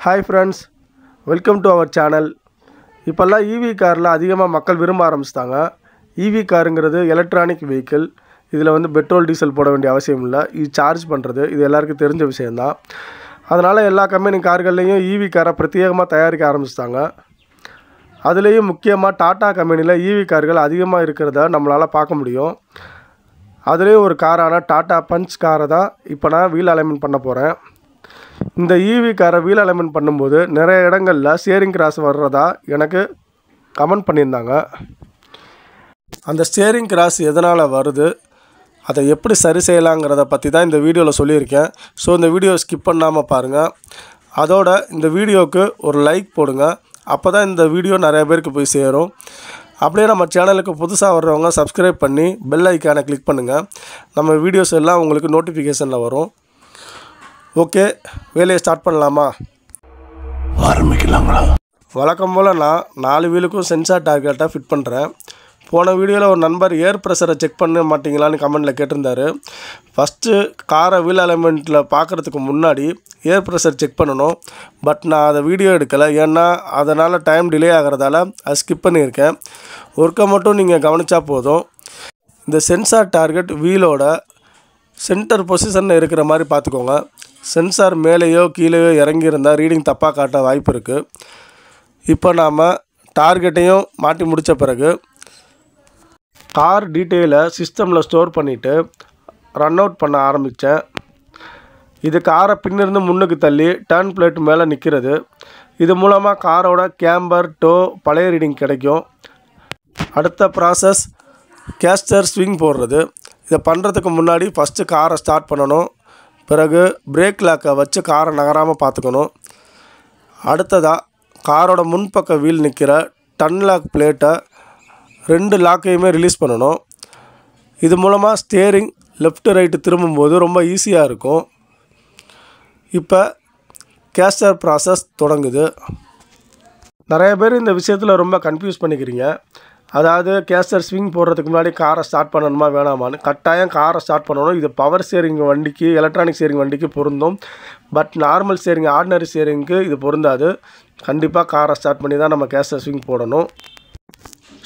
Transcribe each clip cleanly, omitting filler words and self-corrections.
Hi friends, welcome to our channel. இப்போல்லாம் EV காரில் அதிகமாக மக்கள் விரும்ப ஆரம்பிச்சிட்டாங்க. EV காருங்கிறது எலக்ட்ரானிக் வெஹிக்கிள். இதில் வந்து பெட்ரோல் டீசல் போட வேண்டிய அவசியம் இல்லை. இது சார்ஜ் பண்ணுறது இது எல்லாருக்கும் தெரிஞ்ச விஷயந்தான். அதனால் எல்லா கம்பெனி கார்கள்லேயும் EV காரை பிரத்யேகமாக தயாரிக்க ஆரம்பிச்சிட்டாங்க. அதுலேயும் முக்கியமாக டாடா கம்பெனியில் EV கார்கள் அதிகமாக இருக்கிறத நம்மளால் பார்க்க முடியும். அதுலேயும் ஒரு காரான டாடா பஞ்ச் காரை தான் இப்போ நான் வீல் அலைன்மெண்ட் பண்ண போகிறேன். இந்த EV காரை வீல் அலைன்மெண்ட் பண்ணும்போது நிறைய இடங்களில் ஸ்டியரிங் கிராஸ் வர்றதா எனக்கு கமெண்ட் பண்ணியிருந்தாங்க. அந்த ஸ்டியரிங் கிராஸ் எதனால் வருது, அதை எப்படி சரி செய்யலாங்கிறத பற்றி தான் இந்த வீடியோவில் சொல்லியிருக்கேன். ஸோ இந்த வீடியோ ஸ்கிப் பண்ணாமல் பாருங்கள். அதோட இந்த வீடியோவுக்கு ஒரு லைக் போடுங்க. அப்போ தான் இந்த வீடியோ நிறைய பேருக்கு போய் சேரும். அப்படியே நம்ம சேனலுக்கு புதுசாக வர்றவங்க சப்ஸ்கிரைப் பண்ணி பெல் ஐக்கானை கிளிக் பண்ணுங்கள். நம்ம வீடியோஸ் எல்லாம் உங்களுக்கு நோட்டிஃபிகேஷனில் வரும். ஓகே, வேலையை ஸ்டார்ட் பண்ணலாமா? ஆரம்பிக்கலாங்களா? வழக்கம் போல் நான் 4 வீலுக்கும் சென்சார் டார்கெட்டாக ஃபிட் பண்ணுறேன். போன வீடியோவில் ஒரு நண்பர் ஏர் ப்ரெஷரை செக் பண்ண மாட்டிங்களான்னு கமெண்டில் கேட்டிருந்தார். ஃபஸ்ட்டு காரை வீல் அலைன்மெண்ட்டில் பார்க்குறதுக்கு முன்னாடி ஏர் ப்ரெஷர் செக் பண்ணணும். பட் நான் அதை வீடியோ எடுக்கலை, ஏன்னா அதனால் டைம் டிலே ஆகிறதால அதை ஸ்கிப் பண்ணியிருக்கேன். ஒர்க்கை மட்டும் நீங்கள் கவனித்தா போதும். இந்த சென்சார் டார்கெட் வீலோட சென்டர் பொசிஷனில் இருக்கிற மாதிரி பார்த்துக்கோங்க. சென்சார் மேலேயோ கீழேயோ இறங்கியிருந்தால் ரீடிங் தப்பாக காட்ட வாய்ப்பு இருக்குது. இப்போ நாம் டார்கெட்டையும் மாட்டி முடித்த பிறகு கார் டீட்டெயிலை சிஸ்டமில் ஸ்டோர் பண்ணிவிட்டு ரன் அவுட் பண்ண ஆரம்பித்தேன். இது காரை பின்னிருந்து முன்னுக்கு தள்ளி டர்ன் பிளேட் மேலே நிற்கிறது. இது மூலமாக காரோட கேம்பர் டோ பழைய ரீடிங் கிடைக்கும். அடுத்த ப்ராசஸ் கேஸ்டர் ஸ்விங் போடுறது. இதை பண்ணுறதுக்கு முன்னாடி ஃபஸ்ட்டு காரை ஸ்டார்ட் பண்ணணும். பிறகு பிரேக் லாக்கை வச்சு காரை நகராமல் பார்த்துக்கணும். அடுத்ததாக காரோட முன்பக்க வீல் நிற்கிற டன் லாக் பிளேட்டை 2 லாக்கையுமே ரிலீஸ் பண்ணணும். இது மூலமாக ஸ்டியரிங் லெஃப்ட் ரைட்டு திரும்பும்போது ரொம்ப ஈஸியாக இருக்கும். இப்போ கேஸ்டர் ப்ராசஸ் தொடங்குது. நிறைய பேர் இந்த விஷயத்தில் ரொம்ப கன்ஃபியூஸ் பண்ணிக்கிறீங்க. அதாவது கேஸ்டர் ஸ்விங் போடுறதுக்கு முன்னாடி காரை ஸ்டார்ட் பண்ணணுமா வேணாமான்னு. கட்டாயம் காரை ஸ்டார்ட் பண்ணணும். இது பவர் ஸ்டியரிங் வண்டிக்கு, எலக்ட்ரானிக் ஸ்டியரிங் வண்டிக்கு பொருந்தும். பட் நார்மல் ஸ்டியரிங், ஆர்டினரி ஸ்டியரிங்க்கு இது பொருந்தாது. கண்டிப்பாக காரை ஸ்டார்ட் பண்ணி தான் நம்ம கேஸ்டர் ஸ்விங் போடணும்.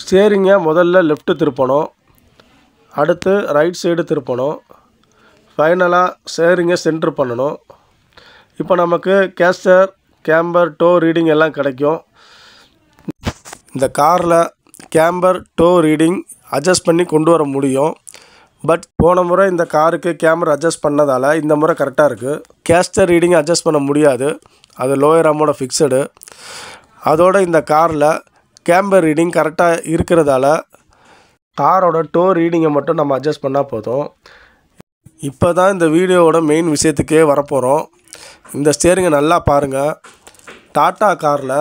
ஸ்டியரிங்கை முதல்ல லெஃப்ட்டு திருப்பணும், அடுத்து ரைட் சைடு திருப்பணும், ஃபைனலாக ஸ்டியரிங்கை சென்ட்ரு பண்ணணும். இப்போ நமக்கு கேஸ்டர், கேம்பர், டோ ரீடிங் எல்லாம் கிடைக்கும். இந்த காரில் கேம்பர், டோ ரீடிங் அட்ஜஸ்ட் பண்ணி கொண்டு வர முடியும். பட் போன முறை இந்த காருக்கு கேமரா அட்ஜஸ்ட் பண்ணதால் இந்த முறை கரெக்டாக இருக்குது. கேஸ்டர் ரீடிங் அட்ஜஸ்ட் பண்ண முடியாது, அது லோயர் ஆமோட ஃபிக்ஸடு. அதோட இந்த காரில் கேம்பர் ரீடிங் கரெக்டாக இருக்கிறதால காரோட டோ ரீடிங்கை மட்டும் நம்ம அட்ஜஸ்ட் பண்ணால் போதும். இப்போ தான் இந்த வீடியோவோட மெயின் விஷயத்துக்கே வரப்போகிறோம். இந்த ஸ்டியரிங்கை நல்லா பாருங்கள். டாடா காரில்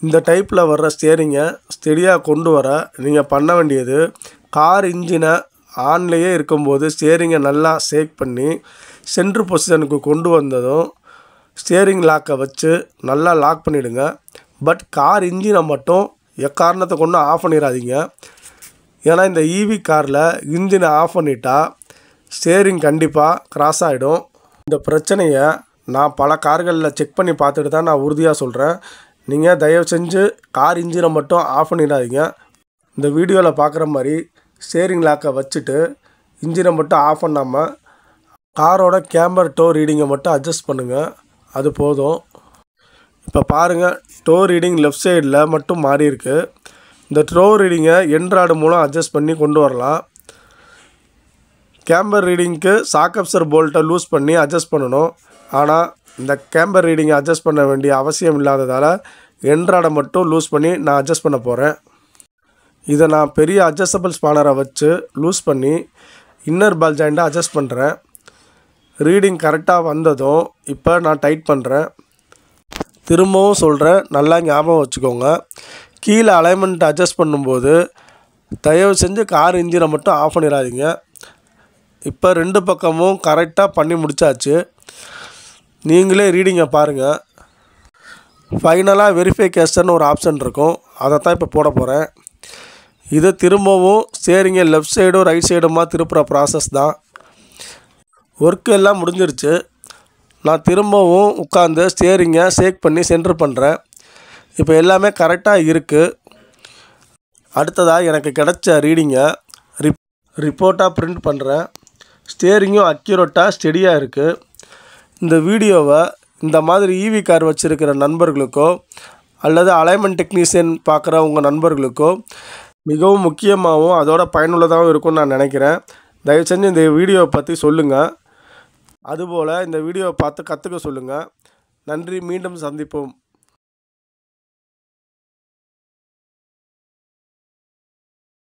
இந்த டைப்பில் வர்ற ஸ்டியரிங்கை ஸ்டெடியாக கொண்டு வர நீங்கள் பண்ண வேண்டியது, கார் இன்ஜினை ஆன்லேயே இருக்கும்போது ஸ்டியரிங்கை நல்லா ஷேக் பண்ணி சென்ட்ரு பொசிஷனுக்கு கொண்டு வந்ததும் ஸ்டியரிங் லாக்கை வச்சு நல்லா லாக் பண்ணிவிடுங்க. பட் கார் இன்ஜினை மட்டும் எக்காரணத்தை கொண்டு ஆஃப் பண்ணிடாதீங்க. ஏன்னா இந்த EV காரில் இன்ஜினை ஆஃப் பண்ணிட்டா ஸ்டியரிங் கண்டிப்பாக கிராஸ் ஆகிடும். இந்த பிரச்சனையை நான் பல கார்களில் செக் பண்ணி பார்த்துட்டு தான் நான் உறுதியாக சொல்கிறேன். நீங்கள் தயவு செஞ்சு கார் இன்ஜினை மட்டும் ஆஃப் பண்ணிடாதீங்க. இந்த வீடியோவில் பார்க்குற மாதிரி ஸ்டியரிங் லாக்கை வச்சுட்டு இன்ஜினை மட்டும் ஆஃப் பண்ணாமல் காரோட கேம்பர், டோ ரீடிங்கை மட்டும் அட்ஜஸ்ட் பண்ணுங்கள், அது போதும். இப்போ பாருங்கள், டோ ரீடிங் லெஃப்ட் சைடில் மட்டும் மாறி இருக்குது. இந்த டோ ரீடிங்கை என்ட்ராய்டு மூலம் அட்ஜஸ்ட் பண்ணி கொண்டு வரலாம். கேம்பர் ரீடிங்க்கு சாக்கப்சர் போல்ட்டை லூஸ் பண்ணி அட்ஜஸ்ட் பண்ணணும். ஆனால் இந்த கேம்பர் ரீடிங்கை அட்ஜஸ்ட் பண்ண வேண்டிய அவசியம் இல்லாததால் என்ட்ராய்டை மட்டும் லூஸ் பண்ணி நான் அட்ஜஸ்ட் பண்ண போகிறேன். இதை நான் பெரிய அட்ஜஸ்டபிள் ஸ்பானரை வச்சு லூஸ் பண்ணி இன்னர் பால் ஜாயிண்ட்டை அட்ஜஸ்ட் பண்ணுறேன். ரீடிங் கரெக்டாக வந்ததும் இப்போ நான் டைட் பண்ணுறேன். திரும்பவும் சொல்கிறேன், நல்லா ஞாபகம் வச்சுக்கோங்க. கீழே அலைன்மெண்ட் அட்ஜஸ்ட் பண்ணும்போது தயவு செஞ்சு கார் இன்ஜினை மட்டும் ஆஃப் பண்ணிடாதீங்க. இப்போ 2 பக்கமும் கரெக்டாக பண்ணி முடித்தாச்சு. நீங்களே ரீடிங்கை பாருங்கள். ஃபைனலாக வெரிஃபை கேஸ்டர்னு ஒரு ஆப்ஷன் இருக்கும், அதை தான் இப்போ போட போகிறேன். இது திரும்பவும் ஸ்டியரிங்கை லெஃப்ட் சைடும் ரைட் சைடுமா திருப்புற ப்ராசஸ் தான். ஒர்க்கு எல்லாம் முடிஞ்சிருச்சு. நான் திரும்பவும் உட்காந்து ஸ்டியரிங்கை ஷேக் பண்ணி சென்டர் பண்ணுறேன். இப்போ எல்லாமே கரெக்டாக இருக்குது. அடுத்ததாக எனக்கு கிடைச்ச ரீடிங்கை ரிப்போர்ட்டாக பிரிண்ட் பண்ணுறேன். ஸ்டியரிங்கும் அக்யூரேட்டாக ஸ்டெடியாக இருக்குது. இந்த வீடியோவை இந்த மாதிரி ஈவி கார் வச்சுருக்கிற நண்பர்களுக்கோ அல்லது அலைன்மெண்ட் டெக்னீஷியன் பார்க்குற உங்கள் நண்பர்களுக்கோ மிகவும் முக்கியமாகவும் அதோட பயனுள்ளதாகவும் இருக்கும்னு நான் நினைக்கிறேன். தயவு செஞ்சு இந்த வீடியோவை பற்றி சொல்லுங்கள். அதுபோல் இந்த வீடியோவை பார்த்து கற்றுக்க சொல்லுங்கள். நன்றி. மீண்டும் சந்திப்போம்.